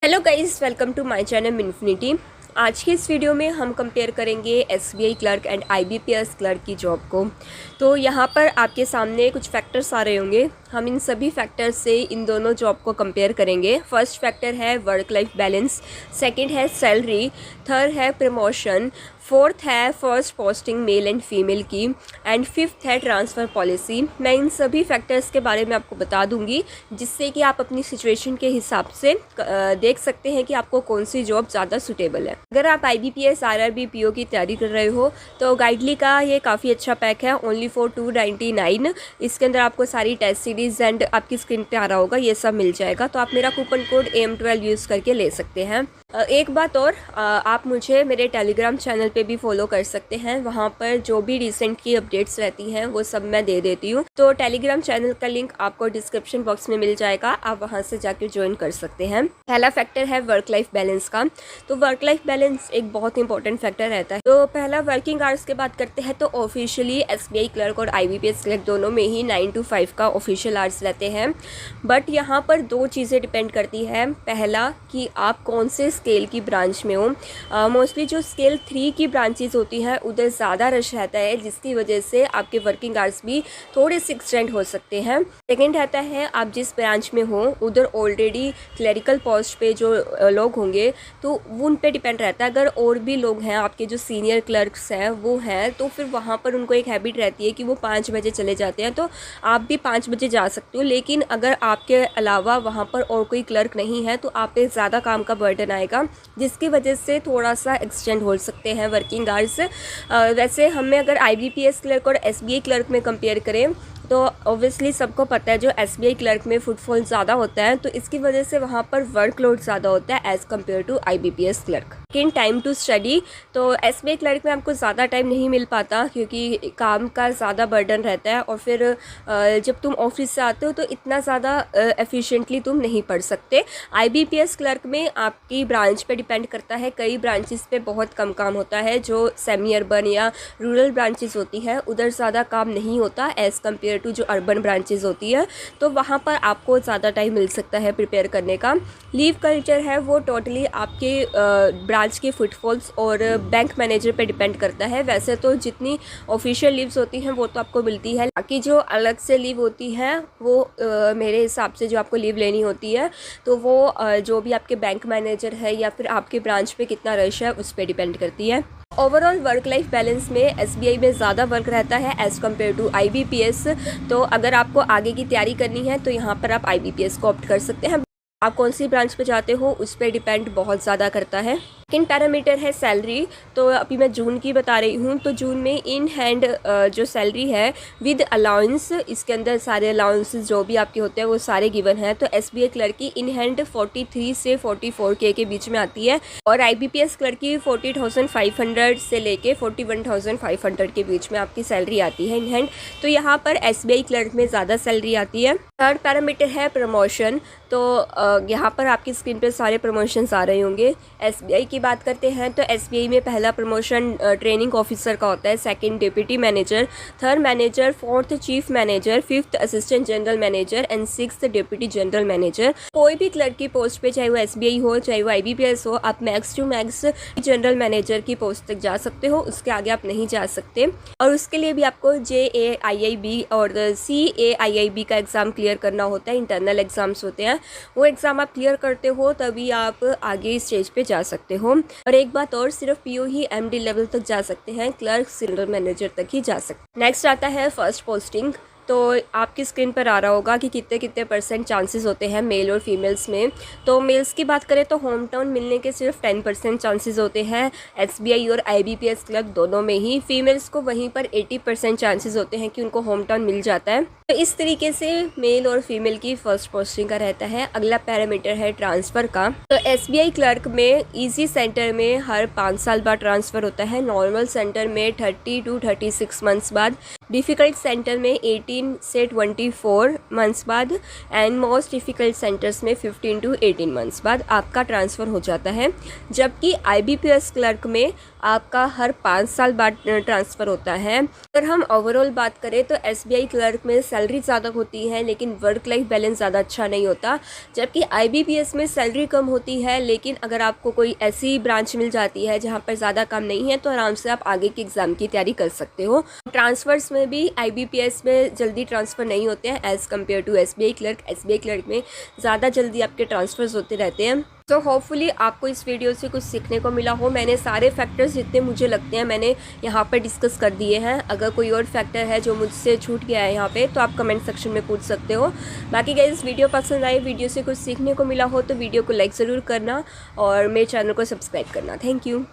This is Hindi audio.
Hello guys, welcome to my channel Infinity. आज की इस वीडियो में हम कंपेयर करेंगे SBI clerk and IBPS clerk की जॉब को। तो यहाँ पर आपके सामने कुछ फैक्टर्स आ रहे होंगे। हम इन सभी फैक्टर्स से इन दोनों जॉब को कंपेयर करेंगे। फर्स्ट फैक्टर है वर्क लाइफ बैलेंस, सेकंड है सैलरी, थर्ड है प्रमोशन, फोर्थ है first posting male and female की, एंड फिफ्थ है ट्रांसफ़र पॉलिसी। मैं इन सभी फैक्टर्स के बारे में आपको बता दूंगी, जिससे कि आप अपनी सिचुएशन के हिसाब से देख सकते हैं कि आपको कौन सी जॉब ज़्यादा सूटेबल है। अगर आप आईबीपीएस आरआरबी पीओ की तैयारी कर रहे हो तो गाइडली का ये काफ़ी अच्छा पैक है, ओनली फॉर 299। इसके अंदर आपको सारी टेस्ट सीरीज़ एंड आपकी स्क्रीन पे आ रहा होगा, ये सब मिल जाएगा। तो आप मेरा कूपन कोड AM12 यूज़ करके ले सकते हैं। एक बात और, आप मुझे मेरे टेलीग्राम चैनल पे भी फॉलो कर सकते हैं। वहाँ पर जो भी रिसेंट की अपडेट्स रहती हैं वो सब मैं दे देती हूँ। तो टेलीग्राम चैनल का लिंक आपको डिस्क्रिप्शन बॉक्स में मिल जाएगा, आप वहाँ से जाके ज्वाइन कर सकते हैं। पहला फैक्टर है वर्क लाइफ बैलेंस का। तो वर्क लाइफ बैलेंस एक बहुत इंपॉर्टेंट फैक्टर रहता है। तो पहला वर्किंग आवर्स की बात करते हैं तो ऑफिशियली एसबीआई क्लर्क और आईबीपीएस क्लर्क दोनों में ही 9 to 5 का ऑफिशियल आवर्स रहते हैं। बट यहाँ पर दो चीज़ें डिपेंड करती है। पहला कि आप कौन से स्केल की ब्रांच में हो। मोस्टली जो स्केल 3 की ब्रांचेज होती हैं उधर ज़्यादा रश रहता है, जिसकी वजह से आपके वर्किंग आवर्स भी थोड़े से एक्सटेंड हो सकते हैं। सेकेंड रहता है आप जिस ब्रांच में हो उधर ऑलरेडी क्लरिकल पोस्ट पे जो लोग होंगे तो उन पे डिपेंड रहता है। अगर और भी लोग हैं आपके जो सीनियर क्लर्क्स हैं वो हैं, तो फिर वहाँ पर उनको एक हैबिट रहती है कि वो 5 बजे चले जाते हैं, तो आप भी 5 बजे जा सकते हो। लेकिन अगर आपके अलावा वहाँ पर और कोई क्लर्क नहीं है तो आप पे ज़्यादा काम का बर्डन आएगा, जिसकी वजह से थोड़ा सा एक्सटेंड हो सकते हैं वर्किंग आवर्स। वैसे हमें अगर आईबीपीएस क्लर्क और एसबीआई क्लर्क में कंपेयर करें तो ऑब्वियसली सबको पता है जो एसबीआई क्लर्क में फुटफॉल ज़्यादा होता है, तो इसकी वजह से वहाँ पर वर्कलोड ज़्यादा होता है as compare to IBPS clerk. लेकिन टाइम टू स्टडी, तो एसबीआई क्लर्क में आपको ज़्यादा टाइम नहीं मिल पाता क्योंकि काम का ज़्यादा बर्डन रहता है, और फिर जब तुम ऑफिस से आते हो तो इतना ज़्यादा एफिशिएंटली तुम नहीं पढ़ सकते। आईबीपीएस क्लर्क में आपकी ब्रांच पे डिपेंड करता है। कई ब्रांचेस पे बहुत कम काम होता है, जो सेमी अर्बन या रूरल ब्रांचेस होती है उधर ज़्यादा काम नहीं होता एज़ कम्पेयर टू जो अर्बन ब्रांचेस होती है, तो वहाँ पर आपको ज़्यादा टाइम मिल सकता है प्रिपेयर करने का। लीव कल्चर है वो टोटली आपके ब्रांच के फुटफॉल्स और बैंक मैनेजर पे डिपेंड करता है। वैसे तो जितनी ऑफिशियल लीव्स होती हैं वो तो आपको मिलती है, बाकी जो अलग से लीव होती है वो मेरे हिसाब से जो आपको लीव लेनी होती है तो वो जो भी आपके बैंक मैनेजर है या फिर आपके ब्रांच पे कितना रश है उस पर डिपेंड करती है। ओवरऑल वर्क लाइफ बैलेंस में एसबीआई में ज़्यादा वर्क रहता है एज़ कम्पेयर टू आईबीपीएस। तो अगर आपको आगे की तैयारी करनी है तो यहाँ पर आप आईबीपीएस को ऑप्ट कर सकते हैं। आप कौन सी ब्रांच पे जाते हो उस पर डिपेंड बहुत ज़्यादा करता है। सेकेंड पैरामीटर है सैलरी। तो अभी मैं जून की बता रही हूँ, तो जून में इन हैंड जो सैलरी है विद अलाउंस, इसके अंदर सारे अलाउंसेस जो भी आपके होते हैं वो सारे गिवन हैं। तो एसबीआई क्लर्क की इन हैंड 43 से 44K के बीच में आती है, और आईबीपीएस क्लर्क की 40,500 से लेके 41,500 के बीच में आपकी सैलरी आती है इन हैंड। तो यहाँ पर एसबीआई क्लर्क में ज़्यादा सैलरी आती है। थर्ड पैरामीटर है प्रमोशन। तो यहाँ पर आपकी स्क्रीन पर सारे प्रमोशंस आ रहे होंगे। एसबीआई की बात करते हैं तो एसबीआई में पहला प्रमोशन ट्रेनिंग ऑफिसर का होता है, second deputy manager, third manager, fourth chief manager, fifth assistant general manager and sixth deputy general manager. कोई भी क्लर्क की पोस्ट पे, चाहे वो एसबीआई हो चाहे वो आईबीपीएस हो, आप max to max general manager की पोस्ट तक जा सकते हो, उसके आगे आप नहीं जा सकते। और उसके लिए भी आपको JAIIB और CAIIB का एग्ज़ाम क्लियर करना होता है। इंटरनल एग्ज़ाम्स होते हैं, वो एग्ज़ाम आप क्लियर करते हो तभी आप आगे स्टेज पे जा सकते हो। और एक बात और, सिर्फ पीओ ही MD लेवल तक जा सकते हैं, क्लर्क जनरल मैनेजर तक ही जा सकते हैं। नेक्स्ट आता है फर्स्ट पोस्टिंग। तो आपकी स्क्रीन पर आ रहा होगा कि कितने कितने % चांसेस होते हैं मेल और फीमेल्स में। तो मेल्स की बात करें तो होम टाउन मिलने के सिर्फ 10% चांसेस होते हैं एसबीआई और आईबीपीएस क्लर्क दोनों में ही। फीमेल्स को वहीं पर 80% चांसेस होते हैं कि उनको होम टाउन मिल जाता है। तो इस तरीके से मेल और फीमेल की फर्स्ट पोस्टिंग का रहता है। अगला पैरामीटर है ट्रांसफ़र का। तो एसबीआई क्लर्क में ईजी सेंटर में हर 5 साल बाद ट्रांसफ़र होता है, नॉर्मल सेंटर में 30 to 36 मंथ्स बाद। डिफ़िकल्ट सेंटर में 18 से 24 मंथ्स बाद एंड मोस्ट डिफ़िकल्ट सेंटर्स में 15 to 18 मंथ्स बाद आपका ट्रांसफ़र हो जाता है। जबकि IBPS क्लर्क में आपका हर 5 साल बाद ट्रांसफ़र होता है। अगर हम ओवरऑल बात करें तो SBI क्लर्क में सैलरी ज़्यादा होती है लेकिन वर्क लाइफ बैलेंस ज़्यादा अच्छा नहीं होता, जबकि IBPS में सैलरी कम होती है लेकिन अगर आपको कोई ऐसी ब्रांच मिल जाती है जहाँ पर ज़्यादा काम नहीं है तो आराम से आप आगे की एग्ज़ाम की तैयारी कर सकते हो। ट्रांसफ़र्स में भी IBPS में जल्दी ट्रांसफ़र नहीं होते हैं as compare to SBI clerk. SBI clerk में ज़्यादा जल्दी आपके ट्रांसफ़र्स होते रहते हैं। तो होपफुली आपको इस वीडियो से कुछ सीखने को मिला हो। मैंने सारे फैक्टर्स जितने मुझे लगते हैं मैंने यहाँ पर डिस्कस कर दिए हैं। अगर कोई और फैक्टर है जो मुझसे छूट गया है यहाँ पे तो आप कमेंट सेक्शन में पूछ सकते हो। बाकी गाइस वीडियो पसंद आए, वीडियो से कुछ सीखने को मिला हो तो वीडियो को लाइक ज़रूर करना और मेरे चैनल को सब्सक्राइब करना। Thank you.